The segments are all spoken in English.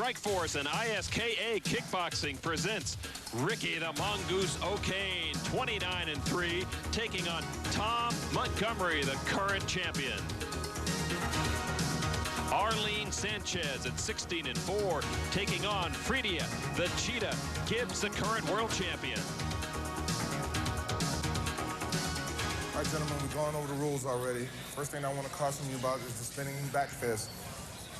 Strikeforce and ISKA Kickboxing presents Ricky the Mongoose O'Kane, 29-3, taking on Tom Montgomery, the current champion. Arlene Sanchez at 16-4, taking on Fredia, the Cheetah Gibbs, the current world champion. All right, gentlemen, we've gone over the rules already. First thing I want to caution you about is the spinning back fist.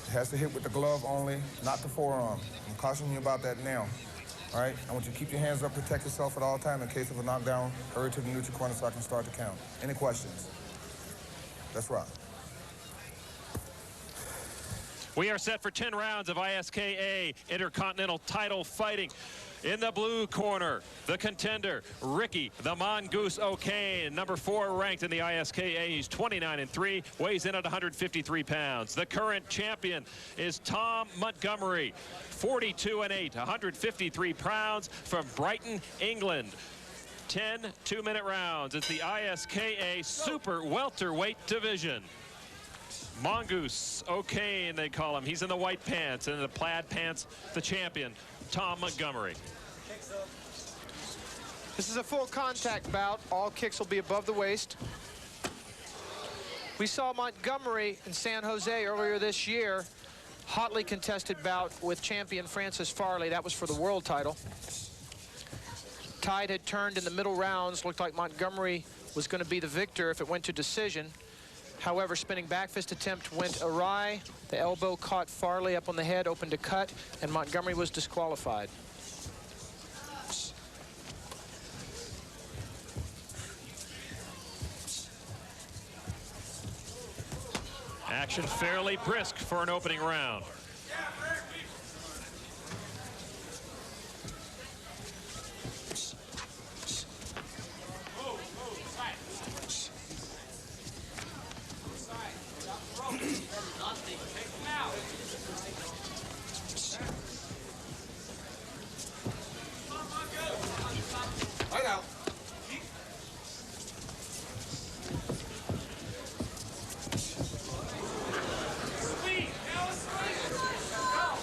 It has to hit with the glove only, not the forearm. I'm cautioning you about that now. All right? I want you to keep your hands up, protect yourself at all times in case of a knockdown. Hurry to the neutral corner so I can start the count. Any questions? Let's rock. We are set for 10 rounds of ISKA Intercontinental title fighting. In the blue corner, the contender, Ricky the Mongoose O'Kane, number 4 ranked in the ISKA. He's 29-3, weighs in at 153 pounds. The current champion is Tom Montgomery, 42-8, 153 pounds, from Brighton, England. 10 two-minute rounds. It's the ISKA Super Welterweight Division. Mongoose O'Kane, they call him. He's in the white pants, and in the plaid pants, the champion, Tom Montgomery. This is a full contact bout. All kicks will be above the waist. We saw Montgomery in San Jose earlier this year, hotly contested bout with champion Francis Farley. That was for the world title. Tide had turned in the middle rounds. Looked like Montgomery was going to be the victor if it went to decision. However, spinning back fist attempt went awry. The elbow caught Farley up on the head, opened a cut, and Montgomery was disqualified. Action fairly brisk for an opening round. Right out.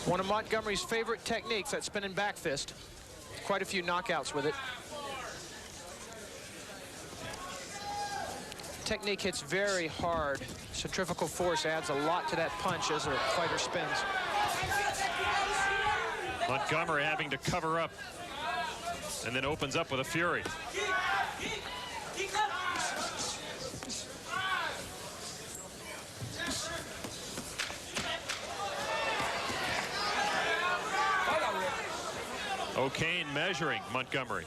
One of Montgomery's favorite techniques, that spinning back fist. Quite a few knockouts with it. Technique hits very hard. Centrifugal force adds a lot to that punch as a fighter spins. Montgomery having to cover up and then opens up with a fury. O'Kane measuring Montgomery.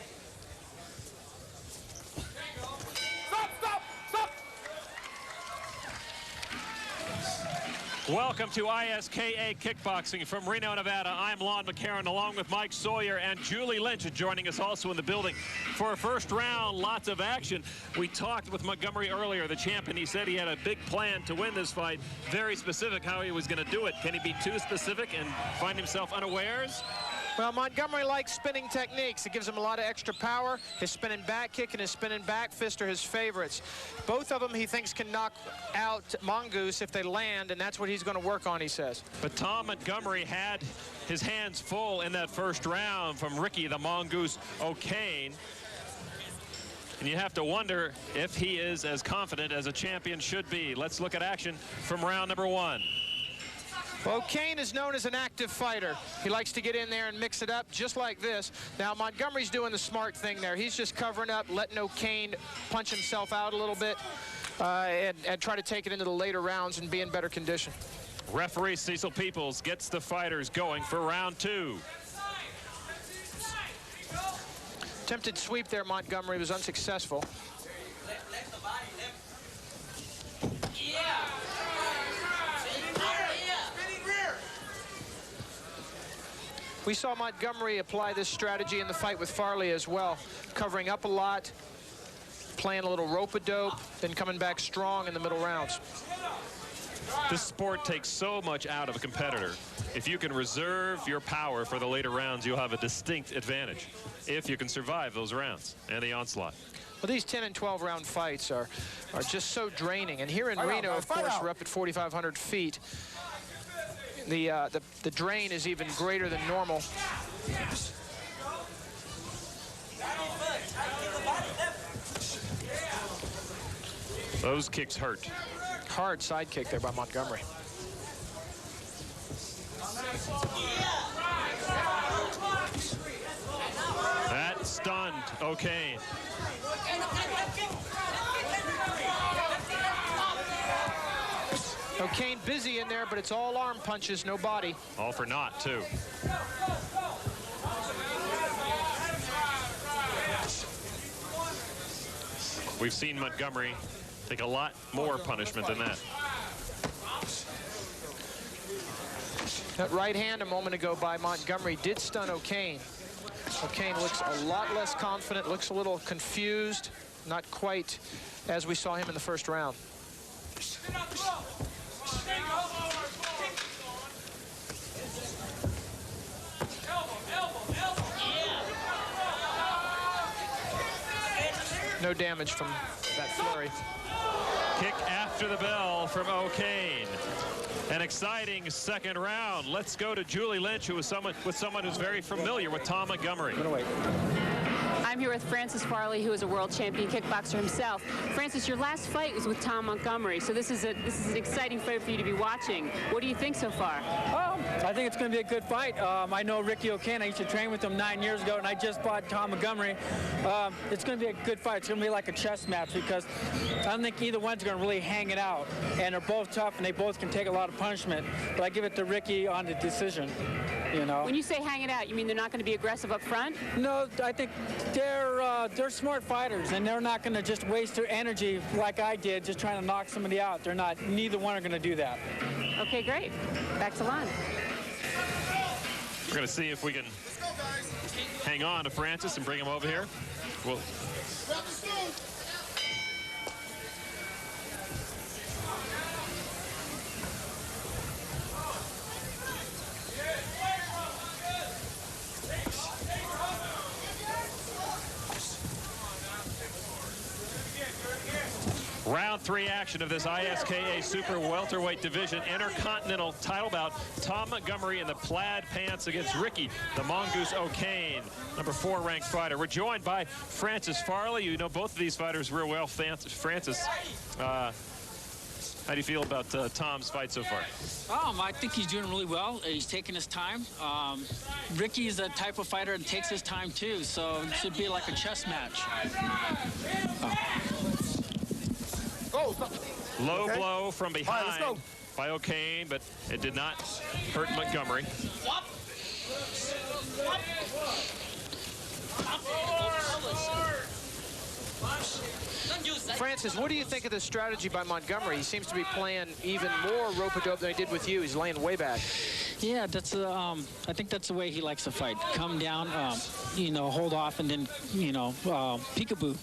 Welcome to ISKA Kickboxing from Reno, Nevada. I'm Lon McCarron, along with Mike Sawyer and Julie Lynch, joining us also in the building for a first round. Lots of action. We talked with Montgomery earlier, the champion. He said he had a big plan to win this fight. Very specific how he was going to do it. Can he be too specific and find himself unawares? Well, Montgomery likes spinning techniques. It gives him a lot of extra power. His spinning back kick and his spinning back fist are his favorites. Both of them he thinks can knock out Mongoose if they land, and that's what he's going to work on, he says. But Tom Montgomery had his hands full in that first round from Ricky the Mongoose O'Kane. And you have to wonder if he is as confident as a champion should be. Let's look at action from round number 1. Well, O'Kane is known as an active fighter. He likes to get in there and mix it up just like this. Now, Montgomery's doing the smart thing there. He's just covering up, letting O'Kane punch himself out a little bit and try to take it into the later rounds and be in better condition. Referee Cecil Peoples gets the fighters going for round 2. Attempted sweep there, Montgomery was unsuccessful. We saw Montgomery apply this strategy in the fight with Farley as well, covering up a lot, playing a little rope-a-dope, then coming back strong in the middle rounds. This sport takes so much out of a competitor. If you can reserve your power for the later rounds, you'll have a distinct advantage if you can survive those rounds and the onslaught. Well, these 10 and 12 round fights are just so draining. And here in Reno, of course, we're up at 4,500 feet. the drain is even greater than normal. Those kicks hurt. Hard side kick there by Montgomery. That stunned O'Kane. O'Kane busy in there, but it's all arm punches, no body. All for naught, too. We've seen Montgomery take a lot more punishment than that. That right hand a moment ago by Montgomery did stun O'Kane. O'Kane looks a lot less confident, looks a little confused, not quite as we saw him in the first round. No damage from that flurry. Kick after the bell from O'Kane. An exciting second round. Let's go to Julie Lynch, who is someone who's very familiar with Tom Montgomery. I'm here with Francis Farley, who is a world champion kickboxer himself. Francis, your last fight was with Tom Montgomery, so this is an exciting fight for you to be watching. What do you think so far? I think it's going to be a good fight. I know Ricky O'Kane. I used to train with him 9 years ago, and I just fought Tom Montgomery. It's going to be a good fight. It's going to be like a chess match because I don't think either one's going to really hang it out. And they're both tough, and they both can take a lot of punishment. But I give it to Ricky on the decision. You know. When you say hang it out, you mean they're not going to be aggressive up front? No, I think they're smart fighters, and they're not going to just waste their energy like I did, just trying to knock somebody out. They're not. Neither one are going to do that. Okay, great. Back to line. We're going to see if we can hang on to Francis and bring him over here. Well. Round 3 action of this ISKA Super Welterweight Division Intercontinental title bout. Tom Montgomery in the plaid pants against Ricky, the Mongoose O'Kane, number 4 ranked fighter. We're joined by Francis Farley. You know both of these fighters real well. Francis, how do you feel about Tom's fight so far? I think he's doing really well. He's taking his time. Ricky is a type of fighter that takes his time too, so it should be like a chess match. Low blow from behind by O'Kane, but it did not hurt Montgomery. Francis, what do you think of this strategy by Montgomery? He seems to be playing even more rope-a-dope than he did with you. He's laying way back. Yeah, that's I think that's the way he likes to fight. Come down, you know, hold off, and then, you know, peekaboo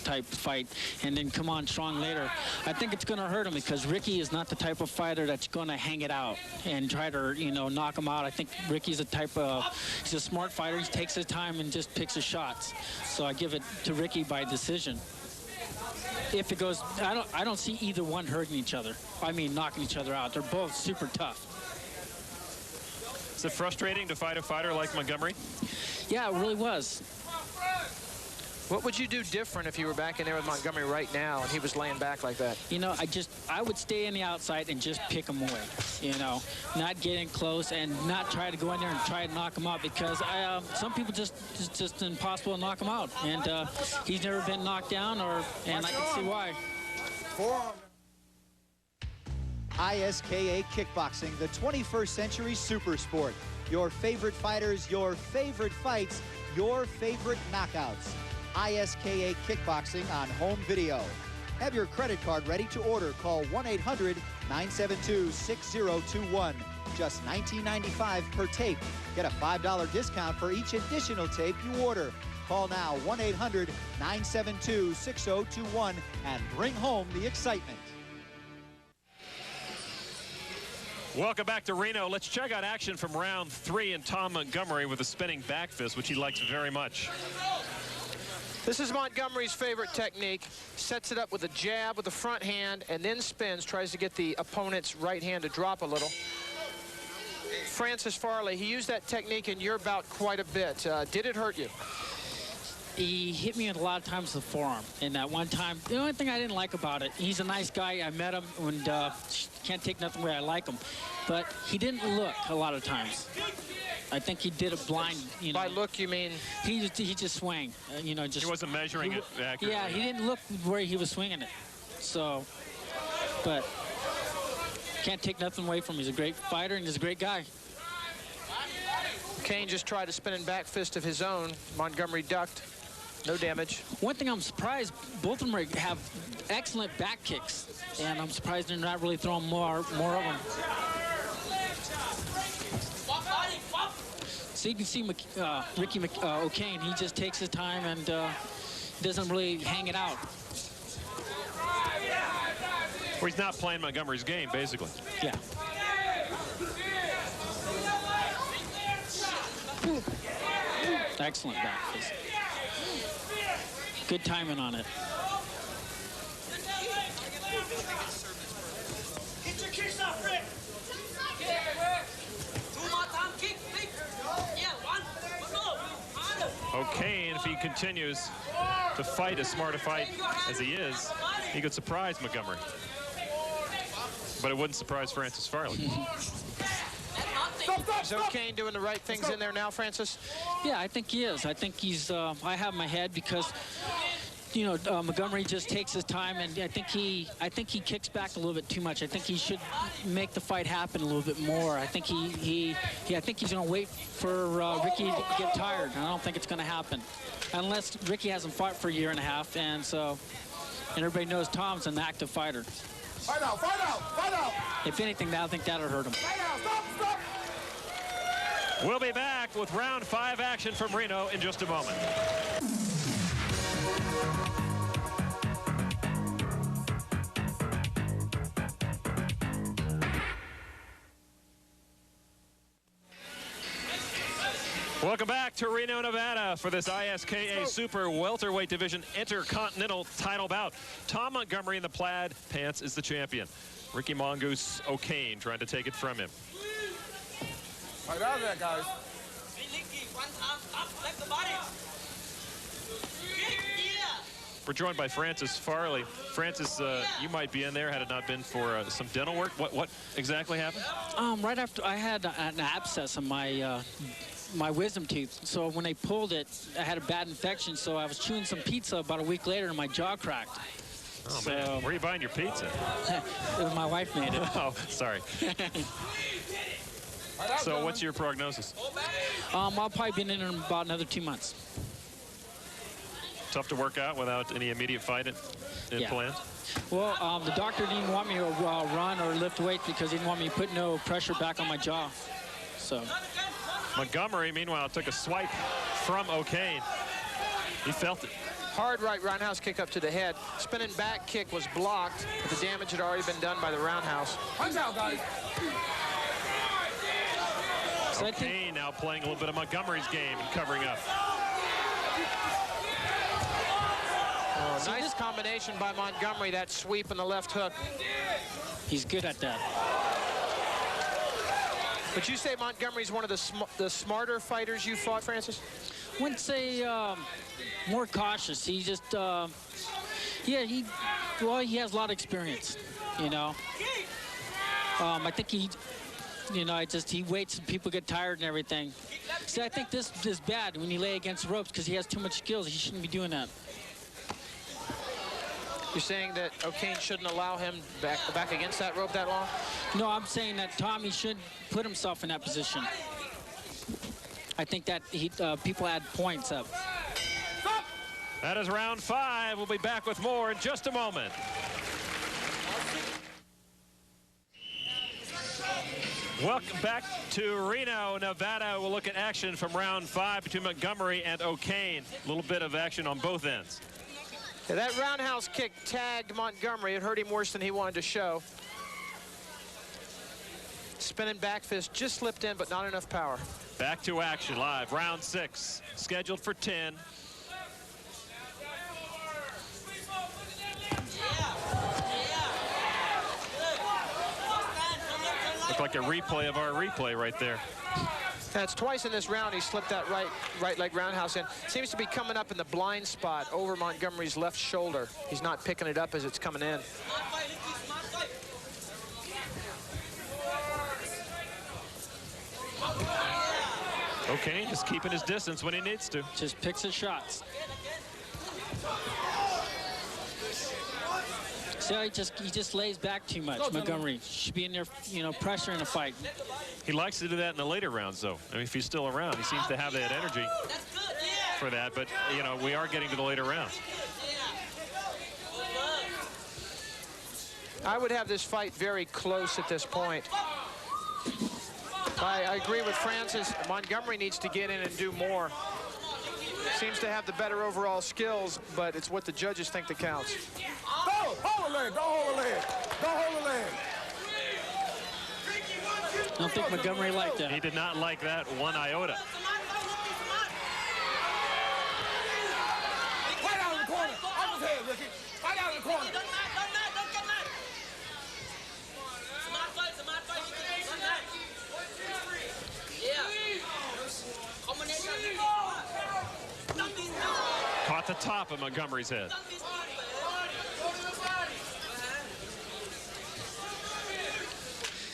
type fight, and then come on strong later. I think it's going to hurt him because Ricky is not the type of fighter that's going to hang it out and try to, you know, knock him out. I think Ricky's he's a smart fighter. He takes his time and just picks his shots. So I give it to Ricky by decision. If it goes, I don't see either one hurting each other. I mean, knocking each other out. They're both super tough. Is it frustrating to fight a fighter like Montgomery? Yeah, it really was. What would you do different if you were back in there with Montgomery right now and he was laying back like that? You know, I would stay on the outside and just pick him away, you know, not get in close and not try to go in there and try to knock him out because some people it's just impossible to knock him out. And he's never been knocked down, and I can see why. ISKA Kickboxing, the 21st century super sport. Your favorite fighters, your favorite fights, your favorite knockouts. ISKA Kickboxing on home video. Have your credit card ready to order. Call 1-800-972-6021. Just $19.95 per tape. Get a $5 discount for each additional tape you order. Call now 1-800-972-6021 and bring home the excitement. Welcome back to Reno. Let's check out action from round 3 and Tom Montgomery with a spinning back fist, which he likes very much. This is Montgomery's favorite technique. Sets it up with a jab with the front hand and then spins, tries to get the opponent's right hand to drop a little. Francis Farley, he used that technique in your bout quite a bit. Did it hurt you? He hit me a lot of times with the forearm. And that one time, the only thing I didn't like about it, he's a nice guy. I met him, and can't take nothing away. I like him. But he didn't look a lot of times. I think he did a blind, you know. By look, you mean? He just swung, you know. Just, he wasn't measuring it accurately. Yeah, he didn't look where he was swinging it. So, but can't take nothing away from him. He's a great fighter, and he's a great guy. Kane just tried a spinning back fist of his own. Montgomery ducked. No damage. One thing I'm surprised, both of them have excellent back kicks, and I'm surprised they're not really throwing more of them. So you can see Ricky O'Kane, he just takes his time and doesn't really hang it out. Well, he's not playing Montgomery's game, basically. Yeah. Excellent back fist. Good timing on it. Get your kicks off, Rick. 2 more time kick, please. Yeah, 1. O'Kane, if he continues to fight as smart a fight as he is, he could surprise Montgomery. But it wouldn't surprise Francis Farley. Is O'Kane doing the right things in there now, Francis? Yeah, I think he is. I think he's, I have my head because, you know, Montgomery just takes his time, and I think he kicks back a little bit too much. I think he should make the fight happen a little bit more. I think I think he's going to wait for Ricky to get tired. I don't think it's going to happen unless Ricky hasn't fought for a year and a half, and everybody knows Tom's an active fighter. Fight out, fight out, fight out. If anything, I think that'll hurt him. Fight out, stop, stop. We'll be back with round 5 action from Reno in just a moment. Welcome back to Reno, Nevada for this ISKA Super Welterweight Division Intercontinental title bout. Tom Montgomery in the plaid pants is the champion. Ricky Mongoose O'Kane trying to take it from him. Fight out of that, guys. We're joined by Francis Farley. Francis, you might be in there had it not been for some dental work. What exactly happened? Right after I had an abscess on my wisdom tooth. So when they pulled it, I had a bad infection. So I was chewing some pizza about a week later and my jaw cracked. Oh, man. Where are you buying your pizza? My wife made it. Oh, sorry. So what's your prognosis? I'll probably be in about another 2 months. Tough to work out without any immediate fight in plan? Well, the doctor didn't want me to run or lift weights because he didn't want me to put no pressure back on my jaw. So Montgomery, meanwhile, took a swipe from O'Kane. He felt it. Hard right roundhouse kick up to the head. Spinning back kick was blocked, but the damage had already been done by the roundhouse. Punch out, guys. So O'Kane now playing a little bit of Montgomery's game and covering up. Nice combination by Montgomery, that sweep and the left hook. He's good at that. Would you say Montgomery's one of the smarter fighters you fought, Francis? I wouldn't say more cautious. He just, he has a lot of experience, you know. I think he waits and people get tired and everything. See, I think this is bad when you lay against the ropes because he has too much skills. He shouldn't be doing that. You're saying that O'Kane shouldn't allow him back against that rope that long? No, I'm saying that Tommy should put himself in that position. I think that people add points up. That is round 5. We'll be back with more in just a moment. Welcome back to Reno, Nevada. We'll look at action from round 5 between Montgomery and O'Kane. A little bit of action on both ends. Yeah, that roundhouse kick tagged Montgomery. It hurt him worse than he wanted to show. Spinning back fist just slipped in, but not enough power. Back to action live. Round 6, scheduled for 10. Looked like a replay of our replay right there. That's twice in this round he slipped that right leg roundhouse in. Seems to be coming up in the blind spot over Montgomery's left shoulder. He's not picking it up as it's coming in. O'Kane just keeping his distance when he needs to. Just picks his shots. See how he just lays back too much. Montgomery should be in there, you know, pressure in a fight. He likes to do that in the later rounds, though. I mean, if he's still around, he seems to have that energy for that. But, you know, we are getting to the later rounds. I would have this fight very close at this point. I agree with Francis. Montgomery needs to get in and do more. Seems to have the better overall skills, but it's what the judges think that counts. Hold a leg, don't hold a leg. Don't hold a leg. I don't think Montgomery liked that. He did not like that one iota. Right out of the corner. Off his head, Ricky. Right out of the corner. Caught the top of Montgomery's head.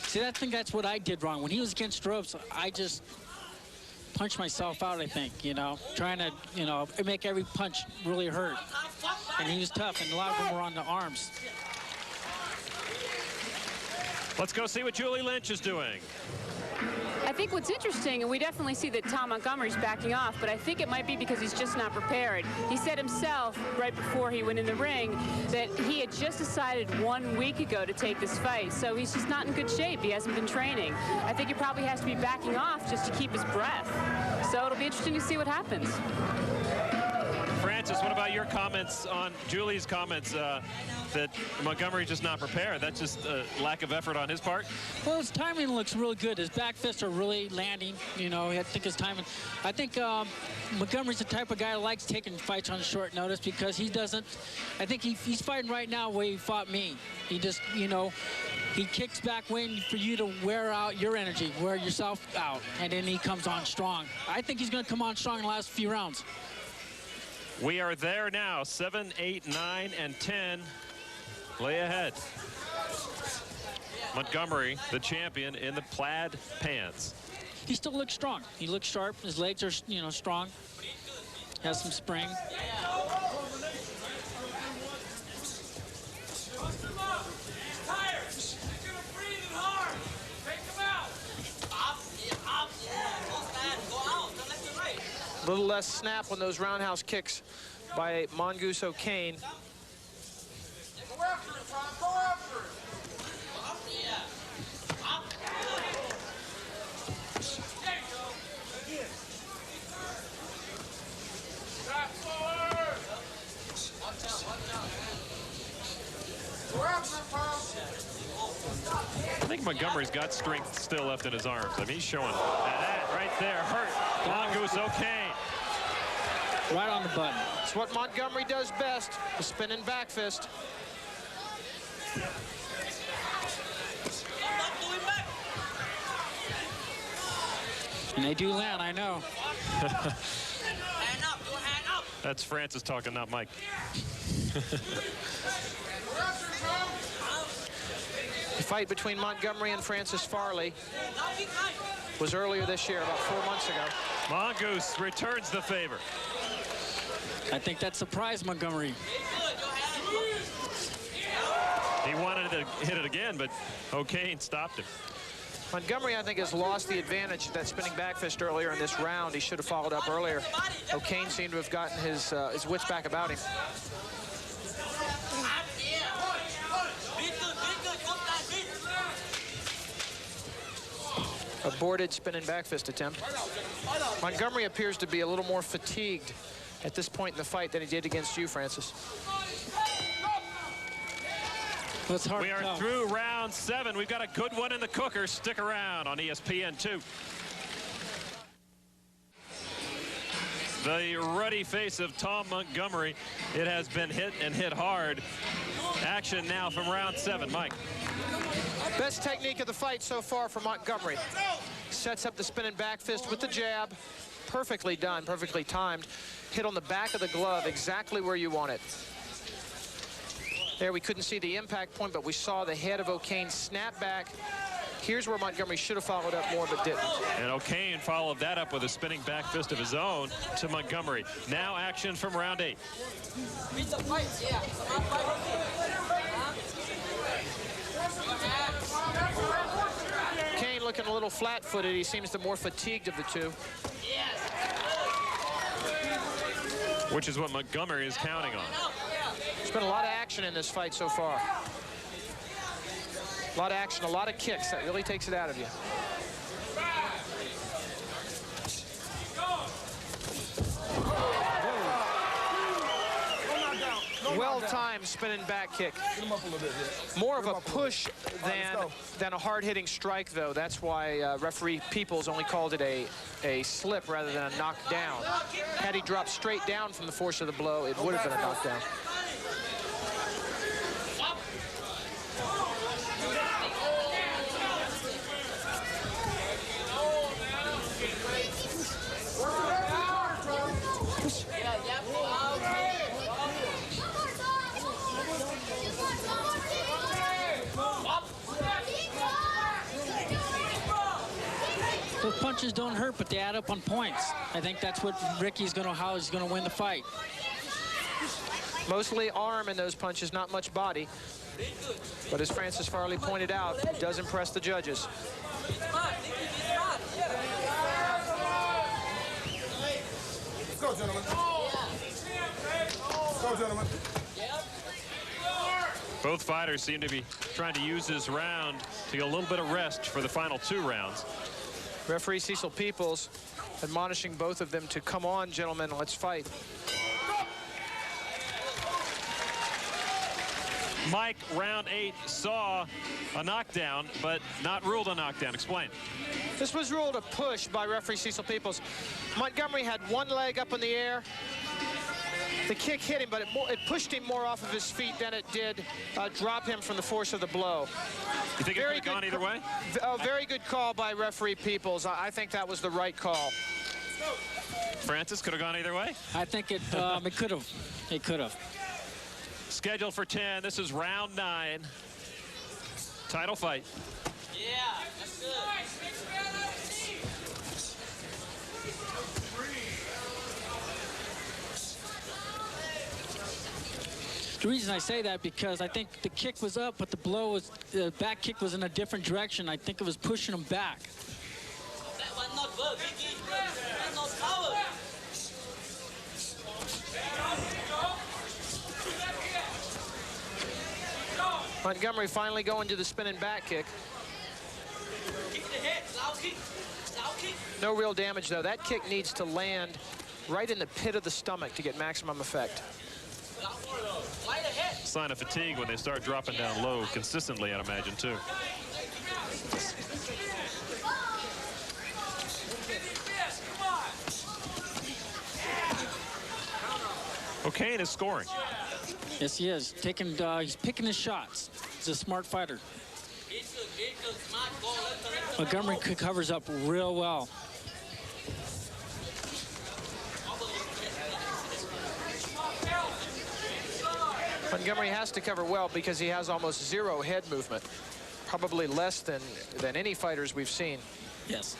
See, I think that's what I did wrong. When he was against ropes, I just punched myself out, I think, you know, trying to, you know, make every punch really hurt. And he was tough, and a lot of them were on the arms. Let's go see what Julie Lynch is doing. I think what's interesting, and we definitely see that Tom Montgomery's backing off, but I think it might be because he's just not prepared. He said himself right before he went in the ring that he had just decided 1 week ago to take this fight, so he's just not in good shape. He hasn't been training. I think he probably has to be backing off just to keep his breath. So it'll be interesting to see what happens. Francis, what about your comments on Julie's comments that Montgomery's just not prepared? That's just a lack of effort on his part? Well, his timing looks really good. His back fists are really landing. You know, I think his timing. I think Montgomery's the type of guy who likes taking fights on short notice because he doesn't. I think he's fighting right now where he fought me. He just, you know, he kicks back waiting for you to wear out your energy, wear yourself out, and then he comes on strong. I think he's going to come on strong in the last few rounds. We are there now. 7, 8, 9, and 10 lay ahead. Montgomery, the champion, in the plaid pants. He still looks strong. He looks sharp. His legs are, you know, strong. Has some spring. A little less snap on those roundhouse kicks by Mongoose O'Kane. I think Montgomery's got strength still left in his arms. I mean, he's showing that right there hurt Mongoose O'Kane. Right on the button. It's what Montgomery does best, the spinning back fist. And they do land, I know. That's Francis talking, not Mike. The fight between Montgomery and Francis Farley was earlier this year, about 4 months ago. Mongoose returns the favor. I think that surprised Montgomery. He wanted to hit it again, but O'Kane stopped him. Montgomery, I think, has lost the advantage of that spinning back fist earlier in this round. He should have followed up earlier. O'Kane seemed to have gotten his wits back about him. Aborted spinning back fist attempt. Montgomery appears to be a little more fatigued at this point in the fight than he did against you, Francis. We are through round 7. We've got a good one in the cooker. Stick around on ESPN2. the ruddy face of Tom Montgomery. It has been hit and hit hard. Action now from round 7. Mike. Best technique of the fight so far for Montgomery. Sets up the spinning back fist with the jab. Perfectly done, perfectly timed. Hit on the back of the glove, exactly where you want it. There, we couldn't see the impact point, but we saw the head of O'Kane snap back. Here's where Montgomery should have followed up more, but didn't. And O'Kane followed that up with a spinning back fist of his own to Montgomery. Now action from round 8. Kane looking a little flat-footed. He seems the more fatigued of the two. Which is what Montgomery is counting on. There's been a lot of action in this fight so far. A lot of action, a lot of kicks. That really takes it out of you. Well-timed spinning back kick. More of a push than a hard-hitting strike, though. That's why referee Peoples only called it a slip rather than a knockdown. Had he dropped straight down from the force of the blow, it would have been a knockdown. Those punches don't hurt, but they add up on points. I think that's what Ricky's going to, how he's going to win the fight. Mostly arm in those punches, not much body. But as Francis Farley pointed out, it does impress the judges. Let's go, gentlemen. Let's go, gentlemen. Both fighters seem to be trying to use this round to get a little bit of rest for the final 2 rounds. Referee Cecil Peoples admonishing both of them to come on, gentlemen, let's fight. Mike, round 8 saw a knockdown, but not ruled a knockdown. Explain. This was ruled a push by referee Cecil Peoples. Montgomery had one leg up in the air. The kick hit him, but it pushed him more off of his feet than it did drop him from the force of the blow. You think it could have gone either way? Very good call by referee Peoples. I think that was the right call. Francis, could have gone either way? I think it could have. It could have. Scheduled for 10. This is round 9. Title fight. Yeah, that's good. The reason I say that because I think the kick was up, but the back kick was in a different direction. I think it was pushing him back. That one not work, Vicky. That not power. Montgomery finally going to the spinning back kick. Kick the head, loud kick. Loud kick. No real damage, though. That kick needs to land right in the pit of the stomach to get maximum effect. Sign of fatigue when they start dropping down low consistently, I'd imagine, too. O'Kane is scoring. Yes, he is. He's picking his shots. He's a smart fighter. Montgomery covers up real well. Montgomery has to cover well because he has almost zero head movement. Probably less than any fighters we've seen. Yes.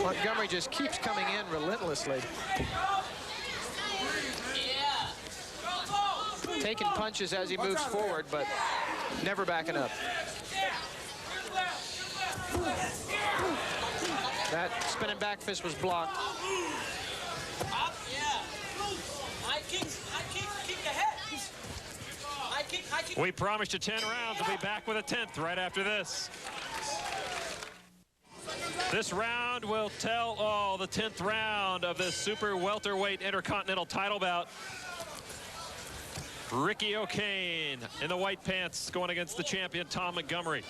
Montgomery just keeps coming in relentlessly. Taking punches as he moves forward, but never backing up. That spinning back fist was blocked. We promised you 10 rounds. We'll be back with a 10th right after this. This round will tell all. The 10th round of this super welterweight intercontinental title bout. Ricky O'Kane in the white pants going against the champion Tom Montgomery.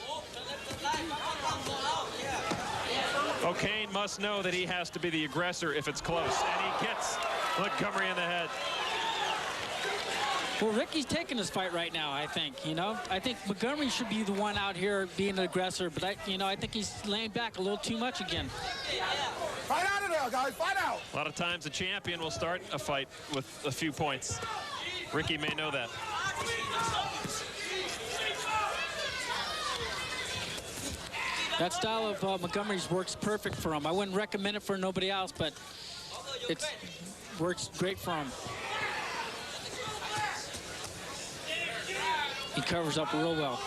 O'Kane must know that he has to be the aggressor if it's close, and he gets Montgomery in the head. Well, Ricky's taking this fight right now, I think. You know, I think Montgomery should be the one out here being the aggressor, but I think he's laying back a little too much again. Fight out of there, guys. Fight out. A lot of times the champion will start a fight with a few points. Ricky may know that. That style of Montgomery's works perfect for him. I wouldn't recommend it for nobody else, but it works great for him. He covers up real well.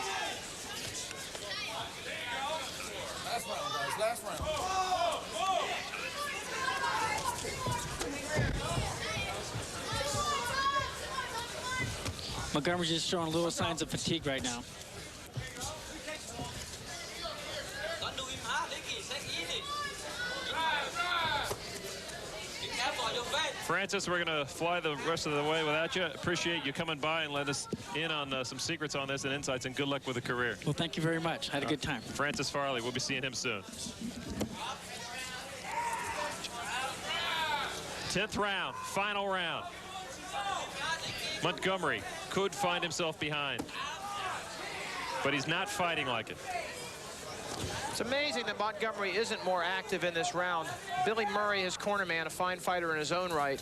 Last round, guys. Last round. Montgomery's just showing little signs of fatigue right now. Francis, we're going to fly the rest of the way without you. Appreciate you coming by and let us in on some secrets on this and insights, and good luck with the career. Well, thank you very much. Had a good time. Francis Farley, we'll be seeing him soon. 10th round, final round. Montgomery could find himself behind, but he's not fighting like it. It's amazing that Montgomery isn't more active in this round. Billy Murray, his corner man, a fine fighter in his own right,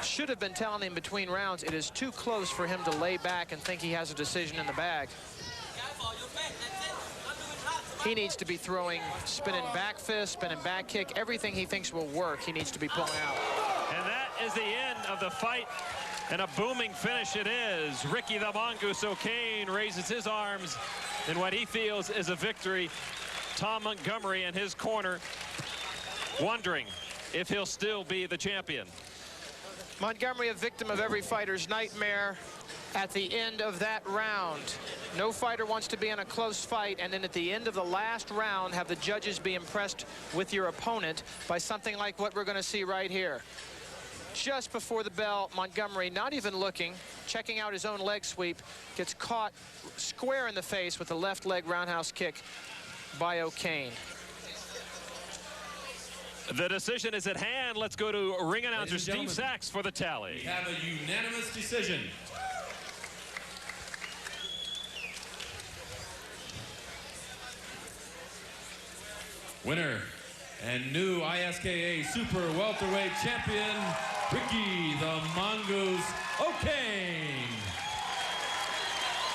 should have been telling him between rounds it is too close for him to lay back and think he has a decision in the bag. He needs to be throwing spinning back fist, spinning back kick, everything he thinks will work, he needs to be pulling out. And that is the end of the fight, and a booming finish it is. Ricky the Mongoose O'Kane raises his arms in what he feels is a victory. Tom Montgomery and his corner wondering if he'll still be the champion. Montgomery, a victim of every fighter's nightmare at the end of that round. No fighter wants to be in a close fight and then at the end of the last round have the judges be impressed with your opponent by something like what we're going to see right here. Just before the bell, Montgomery, not even looking, checking out his own leg sweep, gets caught square in the face with the left leg roundhouse kick by O'Kane. The decision is at hand. Let's go to ring announcer Steve Sachs for the tally. We have a unanimous decision. Winner and new ISKA Super Welterweight Champion, Ricky the Mongoose O'Kane.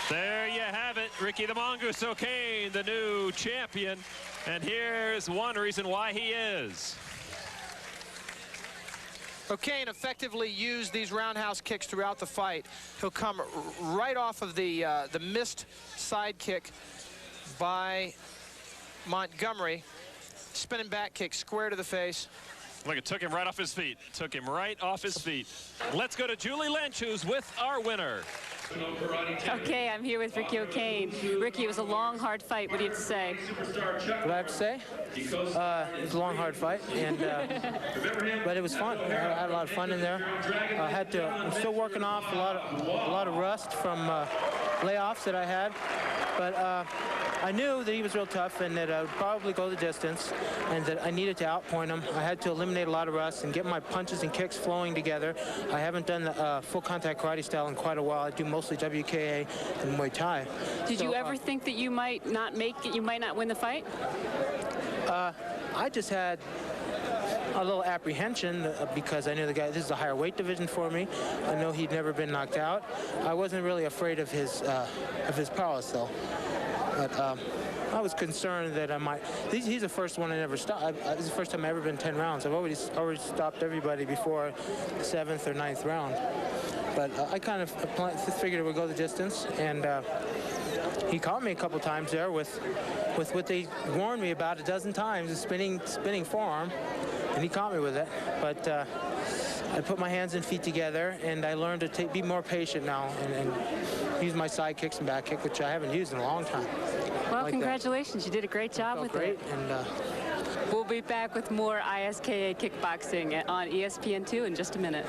There you have it, Ricky the Mongoose O'Kane, the new champion. And here's one reason why he is. O'Kane effectively used these roundhouse kicks throughout the fight. He'll come right off of the missed side kick by Montgomery. Spinning back kick square to the face. Look, it took him right off his feet. Took him right off his feet. Let's go to Julie Lynch, who's with our winner. Okay, I'm here with Ricky O'Kane. Ricky, it was a long, hard fight. What do you have to say? What I have to say? It was a long, hard fight, and but it was fun. I had a lot of fun in there. I'm still working off a lot of rust from layoffs that I had, but I knew that he was real tough and that I would probably go the distance and that I needed to outpoint him. I had to eliminate a lot of rust and get my punches and kicks flowing together. I haven't done the full contact karate style in quite a while. I do mostly WKA and Muay Thai. Did you ever think that you might not make it, you might not win the fight? I just had a little apprehension because I knew the guy, this is a higher weight division for me. I know he'd never been knocked out. I wasn't really afraid of his prowess though. But I was concerned that I might. He's the first one I never stopped. This is the first time I've ever been 10 rounds. I've already stopped everybody before the 7th or 9th round. But I kind of figured it would go the distance, and he caught me a couple times there with what they warned me about a dozen times, a spinning forearm, and he caught me with it. But I put my hands and feet together, and I learned to be more patient now and use my side kicks and back kick, which I haven't used in a long time. Well, like congratulations. You did a great job with it. And we'll be back with more ISKA kickboxing on ESPN2 in just a minute.